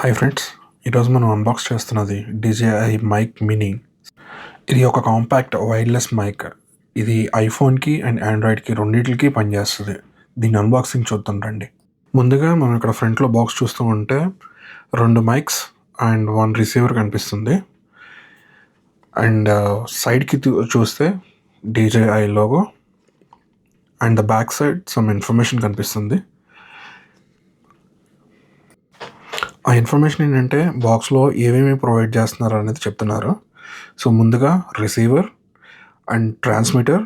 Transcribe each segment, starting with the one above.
Hi friends, ఈరోజు మనం unbox చేస్తున్నది DJI మైక్ మినీ. ఇది ఒక కాంపాక్ట్ వైర్లెస్ మైక్. ఇది ఐఫోన్కి అండ్ ఆండ్రాయిడ్కి రెండింటికి పనిచేస్తుంది. దీని అన్బాక్సింగ్ చూద్దాం రండి. ముందుగా మనం ఇక్కడ ఫ్రంట్లో బాక్స్ చూస్తూ ఉంటే 2 మైక్స్ అండ్ 1 రిసీవర్ కనిపిస్తుంది. అండ్ సైడ్కి చూస్తే DJI logo and the back side some information కనిపిస్తుంది. ఆ ఇన్ఫర్మేషన్ ఏంటంటే బాక్స్లో ఏమేమి ప్రొవైడ్ చేస్తున్నారు అనేది చెప్తున్నారు. సో ముందుగా రిసీవర్ అండ్ ట్రాన్స్మిటర్,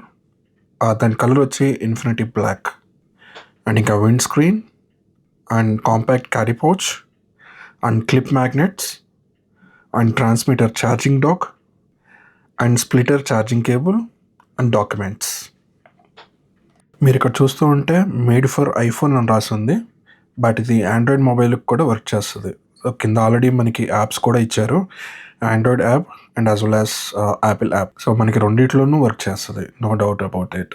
దాని కలర్ వచ్చి ఇన్ఫినిటీ బ్లాక్. అండ్ ఇంకా windscreen and compact carry pouch and clip magnets and transmitter charging dock and splitter charging cable and documents. మీరు ఇక్కడ చూస్తూ ఉంటే మేడ్ ఫర్ ఐఫోన్ అని రాసి ఉంది, బట్ ఇది ఆండ్రాయిడ్ మొబైల్కి కూడా వర్క్ చేస్తుంది. కింద ఆల్రెడీ మనకి యాప్స్ కూడా ఇచ్చారు, Android app and as well as Apple app. So మనకి రెండిట్లోనూ వర్క్ చేస్తుంది, no doubt about it.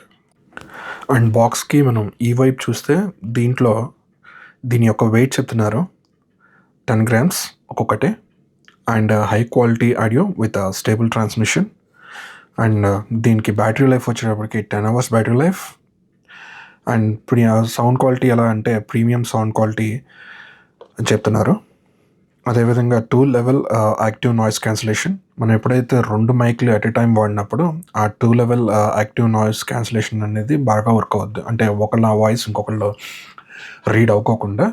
And బాక్స్కి మనం ఈ వైపు చూస్తే దీని యొక్క వెయిట్ చెప్తున్నారు 10 grams ఒక్కొక్కటి. And high quality audio with stable transmission. And దీనికి బ్యాటరీ లైఫ్ వచ్చేటప్పటికి 10 hours battery life. And sound quality ఎలా అంటే ప్రీమియం సౌండ్ క్వాలిటీ అని చెప్తున్నారు. అదేవిధంగా 2 level యాక్టివ్ నాయిస్ క్యాన్సిలేషన్. మనం ఎప్పుడైతే 2 మైక్లు ఎట్ ఎ టైం వాడినప్పుడు ఆ 2 level యాక్టివ్ నాయిస్ క్యాన్సిలేషన్ అనేది బాగా వర్క్ అవుద్ది. అంటే ఒకళ్ళ వాయిస్ ఇంకొకళ్ళు రీడ్ అవ్వకోకుండా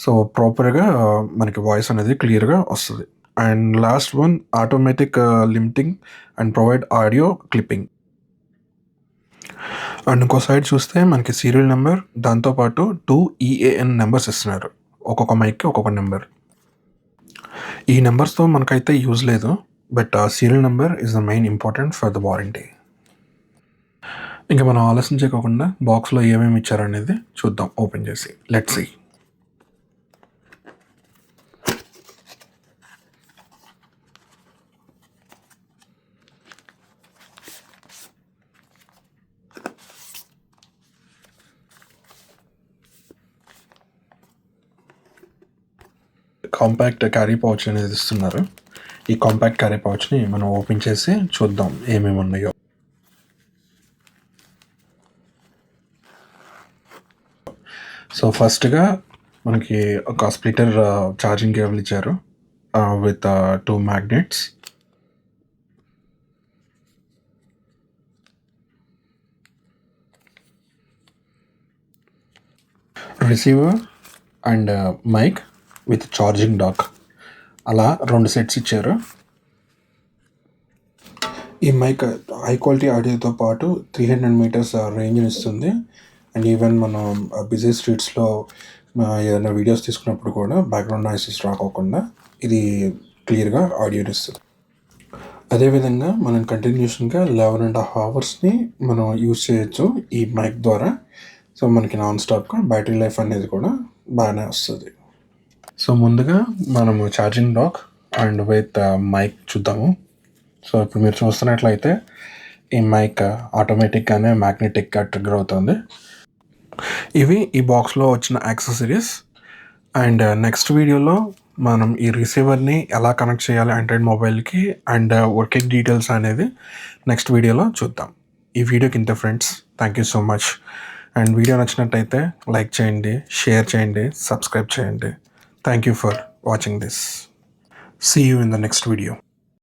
సో ప్రాపర్గా మనకి వాయిస్ అనేది క్లియర్గా వస్తుంది. And last one automatic limiting and provide audio clipping. And ఇంకో సైడ్ చూస్తే మనకి సీరియల్ నెంబర్, దాంతోపాటు 2 EAN నెంబర్స్ ఇస్తున్నారు. ఒక్కొక్క మైక్కి ఒక్కొక్క నెంబర్. ఈ నెంబర్స్తో మనకైతే యూజ్ లేదు, but serial number is the main important for the warranty. ఇంకా మనం ఆలస్యం చేయకుండా బాక్స్లో ఏమేమి ఇచ్చారనేది చూద్దాం ఓపెన్ చేసి. Let's see. Compact carry pouch అనేది ఇస్తున్నారు. ఈ కాంపాక్ట్ క్యారీ పౌచ్ని మనం ఓపెన్ చేసి చూద్దాం ఏమేమి ఉన్నాయో. సో ఫస్ట్గా మనకి ఒక స్ప్లిటర్ ఛార్జింగ్ కేబుల్ ఇచ్చారు with 2 magnets. Receiver and mic with charging dock, అలా 2 సెట్స్ ఇచ్చారు. ఈ మైక్ హై క్వాలిటీ ఆడియోతో పాటు 300 meters రేంజ్ని ఇస్తుంది. అండ్ ఈవెన్ మనం బిజీ స్ట్రీట్స్లో ఏదైనా వీడియోస్ తీసుకున్నప్పుడు కూడా బ్యాక్గ్రౌండ్ నాయిసెస్ రాకోకుండా ఇది క్లియర్గా ఆడియోని ఇస్తుంది. అదేవిధంగా మనం కంటిన్యూషన్గా 11.5 hours మనం యూజ్ చేయొచ్చు ఈ మైక్ ద్వారా. సో మనకి నాన్ స్టాప్గా బ్యాటరీ లైఫ్ అనేది కూడా బాగానే వస్తుంది. సో ముందుగా మనము charging dock and with mic చూద్దాము. సో ఇప్పుడు మీరు చూస్తున్నట్లయితే ఈ మైక్ ఆటోమేటిక్గానే మ్యాగ్నెటిక్గా ట్రిగ్గర్ అవుతుంది. ఇవి ఈ బాక్స్లో వచ్చిన యాక్సెసరీస్. అండ్ నెక్స్ట్ వీడియోలో మనం ఈ రిసీవర్ని ఎలా కనెక్ట్ చేయాలి ఆండ్రాయిడ్ మొబైల్కి అండ్ వర్కింగ్ డీటెయిల్స్ అనేది నెక్స్ట్ వీడియోలో చూద్దాం. ఈ వీడియోకి ఇంత friends, thank you so much. And video నచ్చినట్టయితే లైక్ చేయండి, షేర్ చేయండి, సబ్స్క్రైబ్ చేయండి. Thank you for watching this. See you in the next video.